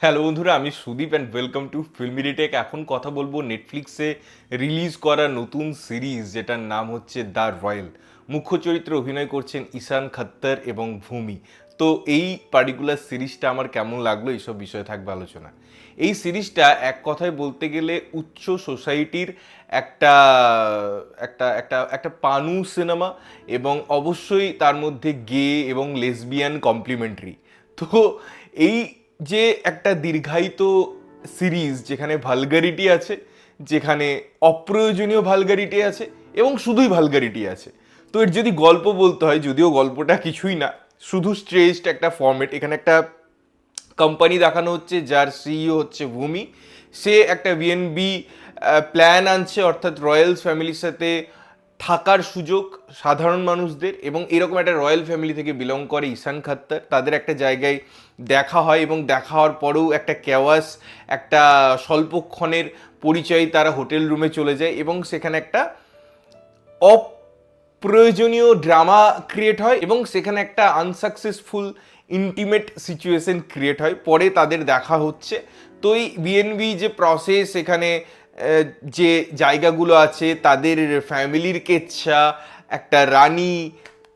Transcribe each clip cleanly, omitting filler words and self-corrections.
Hello বন্ধুরা, আমি Sudip and welcome to ফিল্মিডিটেক। এখন কথা বলবো নেটফ্লিক্সে রিলিজ করা নতুন সিরিজ যেটার নাম হচ্ছে দ্য রয়্যাল। মুখ্য চরিত্রে অভিনয় করছেন ঈশান খত্তর এবং ভূমি। তো এই পার্টিকুলার সিরিজটা আমার কেমন লাগলো এইসব বিষয়ে থাকবে আলোচনা। এই সিরিজটা এক কথায় বলতে গেলে উচ্চ সোসাইটির একটা একটা একটা একটা পানু সিনেমা, এবং অবশ্যই তার মধ্যে গে এবং লেসবিয়ান কমপ্লিমেন্টারি। তো এই যে একটা দীর্ঘায়িত সিরিজ যেখানে ভালগারিটি আছে, যেখানে অপ্রয়োজনীয় ভালগারিটি আছে এবং শুধুই ভালগারিটি আছে, তো এর যদি গল্প বলতে হয়, যদিও গল্পটা কিছুই না, শুধু স্ট্রেচড একটা ফর্মেট। এখানে একটা কোম্পানি দেখানো হচ্ছে যার সিইও হচ্ছে ভূমি। সে একটা বিএনবি প্ল্যান আনছে, অর্থাৎ রয়্যালস ফ্যামিলির সাথে থাকার সুযোগ সাধারণ মানুষদের, এবং এরকম একটা রয়্যাল ফ্যামিলি থেকে বিলং করে ঈশান খত্তর। তাদের একটা জায়গায় দেখা হয় এবং দেখা হওয়ার পরেও একটা কেওয়াস, একটা স্বল্পক্ষণের পরিচয়, তারা হোটেল রুমে চলে যায় এবং সেখানে একটা অপ্রয়োজনীয় ড্রামা ক্রিয়েট হয় এবং সেখানে একটা আনসাকসেসফুল ইন্টিমেট সিচুয়েশন ক্রিয়েট হয়। পরে তাদের দেখা হচ্ছে। তো এই বিএনবি যে প্রসেস, এখানে যে জায়গাগুলো আছে, তাদের ফ্যামিলির কেচ্ছা, একটা রানী,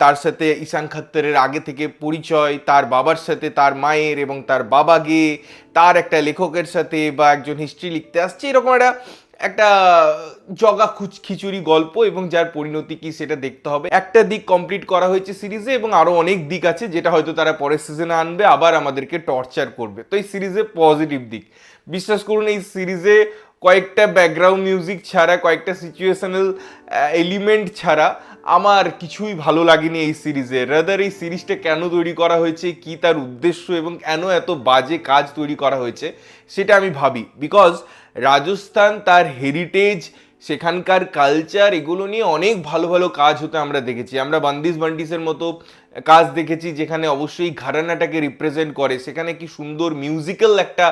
তার সাথে ঈশান খত্তরের আগে থেকে পরিচয়, তার বাবার সাথে তার মায়ের, এবং তার বাবা গে, তার একটা লেখকের সাথে বা একজন হিস্ট্রি লিখতে আসছে, এরকম একটা একটা জগা খিচুড়ি গল্প, এবং যার পরিণতি কি সেটা দেখতে হবে। একটা দিক কমপ্লিট করা হয়েছে সিরিজে, এবং আরো অনেক দিক আছে যেটা হয়তো তারা পরের সিজনে আনবে, আবার আমাদেরকে টর্চার করবে। তো এই সিরিজে পজিটিভ দিক, বিশ্বাস করুন, এই সিরিজে কয়েকটা ব্যাকগ্রাউন্ড মিউজিক ছাড়া, কয়েকটা সিচুয়েশনাল এলিমেন্ট ছাড়া আমার কিছুই ভালো লাগেনি এই সিরিজে। রাদার এই সিরিজটা কেন তৈরি করা হয়েছে, কি তার উদ্দেশ্য, এবং কেন এত বাজে কাজ তৈরি করা হয়েছে সেটা আমি ভাবি। বিকজ রাজস্থান, তার হেরিটেজ, সেখানকার কালচার, এগুলো নিয়ে অনেক ভালো ভালো কাজ হতে আমরা দেখেছি। আমরা বান্দিস বান্ডিসের মতো কাজ দেখেছি যেখানে অবশ্যই ঘরানাটাকে রিপ্রেজেন্ট করে, সেখানে কি সুন্দর মিউজিক্যাল একটা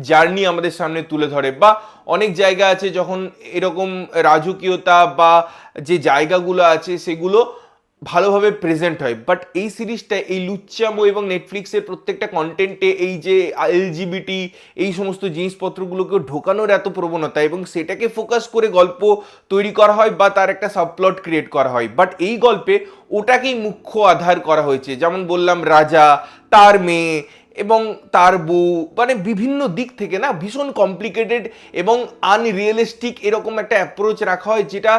জার্নি আমাদের সামনে তুলে ধরে। বা অনেক জায়গা আছে যখন এরকম রাজকীয়তা বা যে জায়গাগুলো আছে সেগুলো ভালোভাবে প্রেজেন্ট হয়। বাট এই সিরিজটা এই লুচ্চামো এবং নেটফ্লিক্সের প্রত্যেকটা কন্টেন্টে এই যে এলজিবিটি, এই সমস্ত জিনিসপত্রগুলোকে ঢোকানোর এত প্রবণতা, এবং সেটাকে ফোকাস করে গল্প তৈরি করা হয় বা তার একটা সাবপ্লট ক্রিয়েট করা হয়। বাট এই গল্পে ওটাকেই মুখ্য আধার করা হয়েছে। যেমন বললাম, রাজা, তার মেয়ে এবং তার বউ, মানে বিভিন্ন দিক থেকে না ভীষণ কমপ্লিকেটেড এবং আনরিয়েলিস্টিক এরকম একটা অ্যাপ্রোচ রাখা হয়, যেটা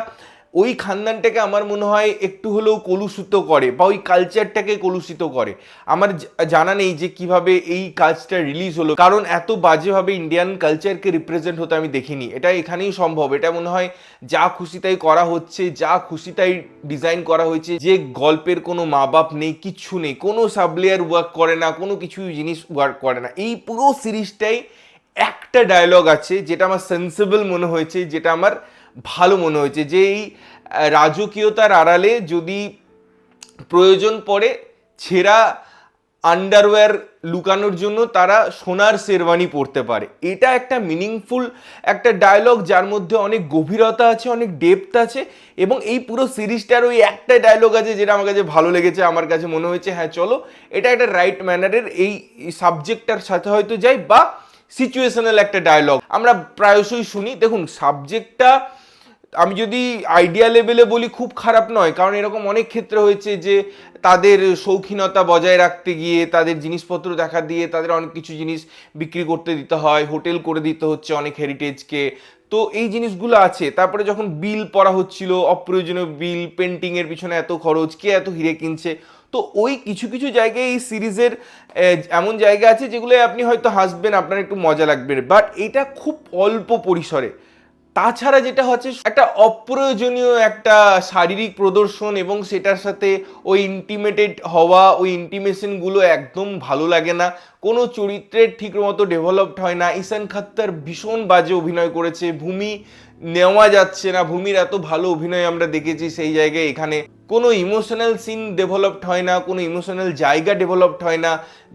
ওই খানদানটাকে আমার মনে হয় একটু হলেও কলুষিত করে বা ওই কালচারটাকে কলুষিত করে। আমার জানা নেই যে কিভাবে এই কাজটা রিলিজ হলো, কারণ এত বাজেভাবে ইন্ডিয়ান কালচারকে রিপ্রেজেন্ট হতে আমি দেখিনি। এটা এখানেই সম্ভব। এটা মনে হয় যা খুশি তাই করা হচ্ছে, যা খুশি তাই ডিজাইন করা হয়েছে, যে গল্পের কোনো মা বাপ নেই, কিচ্ছু নেই, কোনো সাবলেয়ার ওয়ার্ক করে না, কোনো কিছু জিনিস ওয়ার্ক করে না। এই পুরো সিরিজটাই একটা ডায়লগ আছে যেটা আমার সেন্সেবল মনে হয়েছে, যেটা আমার ভালো মনে হয়েছে, যে এই রাজকীয়তার আড়ালে যদি প্রয়োজন পড়ে ছেঁড়া আন্ডারওয়্যার লুকানোর জন্য তারা সোনার শেরওয়ানি পরতে পারে। এটা একটা মিনিংফুল একটা ডায়লগ, যার মধ্যে অনেক গভীরতা আছে, অনেক ডেপথ আছে। এবং এই পুরো সিরিজটার ওই একটা ডায়লগ আছে যেটা আমার কাছে ভালো লেগেছে। আমার কাছে মনে হয়েছে হ্যাঁ চলো, এটা একটা রাইট ম্যানারের এই সাবজেক্টটার সাথে হয়তো যাই, বা সিচুয়েশনাল একটা ডায়লগ আমরা প্রায়শই শুনি। দেখুন, সাবজেক্টটা আমি যদি আইডিয়া লেভেলে বলি খুব খারাপ নয়, কারণ এরকম অনেক ক্ষেত্রে হয়েছে যে তাদের শৌখিনতা বজায় রাখতে গিয়ে, তাদের জিনিসপত্র দেখা দিয়ে তাদের অনেক কিছু জিনিস বিক্রি করতে দিতে হয়, হোটেল করে দিতে হচ্ছে অনেক হেরিটেজকে। তো এই জিনিসগুলো আছে। তারপরে যখন বিল পড়া হচ্ছিল, অপ্রয়োজনীয় বিল, পেন্টিংয়ের পিছনে এত খরচ, কে এত হিরে কিনছে, তো ওই কিছু কিছু জায়গায় এই সিরিজের এমন জায়গা আছে যেগুলো আপনি হয়তো হাসবেন, আপনার একটু মজা লাগবে, বাট এটা খুব অল্প পরিসরে। তাছাড়া যেটা হচ্ছে একটা অপ্রয়োজনীয় একটা শারীরিক প্রদর্শন, এবং সেটার সাথে ওই ইন্টিমেটেড হওয়া, ওই ইন্টিমেশনগুলো একদম ভালো লাগে না। কোনো চরিত্রের ঠিক মতো ডেভেলপড হয় না। ঈশান খত্তর ভীষণ বাজে অভিনয় করেছে, ভূমি নেওয়া যাচ্ছে না। ভূমির এত ভালো অভিনয় আমরা দেখেছি, সেই জায়গায় এখানে কোনো ইমোশনাল সিন ডেভেলপড হয় না, কোনো ইমোশনাল জায়গা ডেভেলপড হয় না।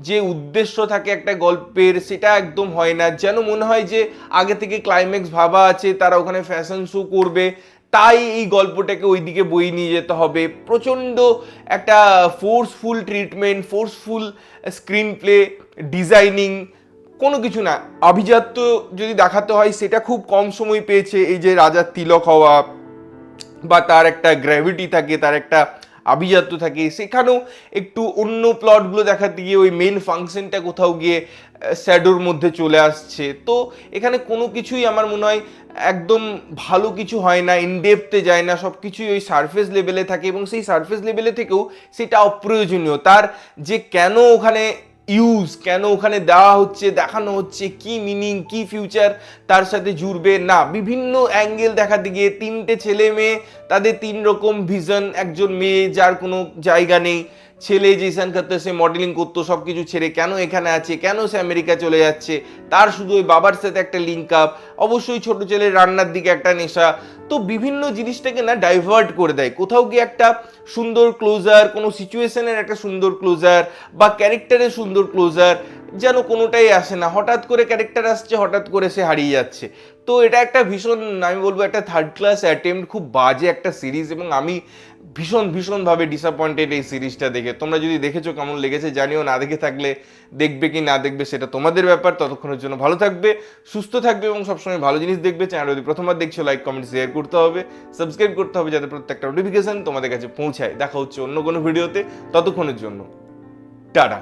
যে উদ্দেশ্য থাকে একটা গল্পের সেটা একদম হয় না। যেন মনে হয় যে আগে থেকে ক্লাইম্যাক্স ভাবা আছে, তারা ওখানে ফ্যাশন শো করবে, তাই এই গল্পটাকে ওইদিকে বয়ে নিয়ে যেতে হবে। প্রচণ্ড একটা forceful treatment, forceful screen play, designing, কোনো কিছু না। আভিজাত্য যদি দেখাতে হয় সেটা খুব কম সময় পেয়েছে, এই যে রাজার তিলক হওয়া বা তার একটা গ্র্যাভিটি থাকে, তার একটা আভিজাত্য থাকে, সেখানেও একটু অন্য প্লটগুলো দেখাতে গিয়ে ওই মেন ফাংশনটা কোথাও গিয়ে শ্যাডোর মধ্যে চলে আসছে। তো এখানে কোনো কিছুই আমার মনে হয় একদম ভালো কিছু হয় না, ইনডেপথে যায় না, সব কিছুই ওই সারফেস লেভেলে থাকে এবং সেই সারফেস লেভেলে থেকেও সেটা অপ্রয়োজনীয়। তার যে কেন ওখানে কেন ওখানে দেওয়া হচ্ছে, দেখানো হচ্ছে, কি মিনিং, কি ফিউচার তার সাথে জুড়বে না, বিভিন্ন অ্যাঙ্গেল দেখাতে গিয়ে তিনটে ছেলে মেয়ে, তাদের তিন রকম ভিশন, একজন মেয়ে যার কোনো জায়গা নেই, ছেলে জেসন করতে সে মডেলিং করতো, সব কিছু ছেড়ে কেন এখানে আছে, কেন সে আমেরিকা চলে যাচ্ছে, তার শুধু ওই বাবার সাথে একটা লিঙ্ক আপ, অবশ্যই ছোট ছেলের রান্নার দিকে একটা নেশা। তো বিভিন্ন জিনিসটাকে না ডাইভার্ট করে দেয়, কোথাও গিয়ে একটা সুন্দর ক্লোজার, কোনো সিচুয়েশনের একটা সুন্দর ক্লোজার বা ক্যারেক্টারের সুন্দর ক্লোজার যেন কোনোটাই আসে না। হঠাৎ করে ক্যারেক্টার আসছে, হঠাৎ করে সে হারিয়ে যাচ্ছে। তো এটা একটা ভীষণ, আমি বলবো একটা থার্ড ক্লাস অ্যাটেম্প্ট, খুব বাজে একটা সিরিজ এবং আমি ভীষণভাবে ডিসঅ্যাপয়েন্টেড এই সিরিজটা দেখে। তোমরা যদি দেখেছো কেমন লেগেছে জানিও, না দেখে থাকলে দেখবে কি না দেখবে সেটা তোমাদের ব্যাপার। ততক্ষণের জন্য ভালো থাকবে, সুস্থ থাকবে এবং সবসময় ভালো জিনিস দেখবে। চ্যানেল যদি প্রথমবার দেখছো লাইক কমেন্ট শেয়ার করতে হবে, সাবস্ক্রাইব করতে হবে যাতে প্রত্যেকটা নোটিফিকেশন তোমাদের কাছে পৌঁছায়। দেখা হচ্ছে অন্য কোনো ভিডিওতে, ততক্ষণের জন্য টাটা।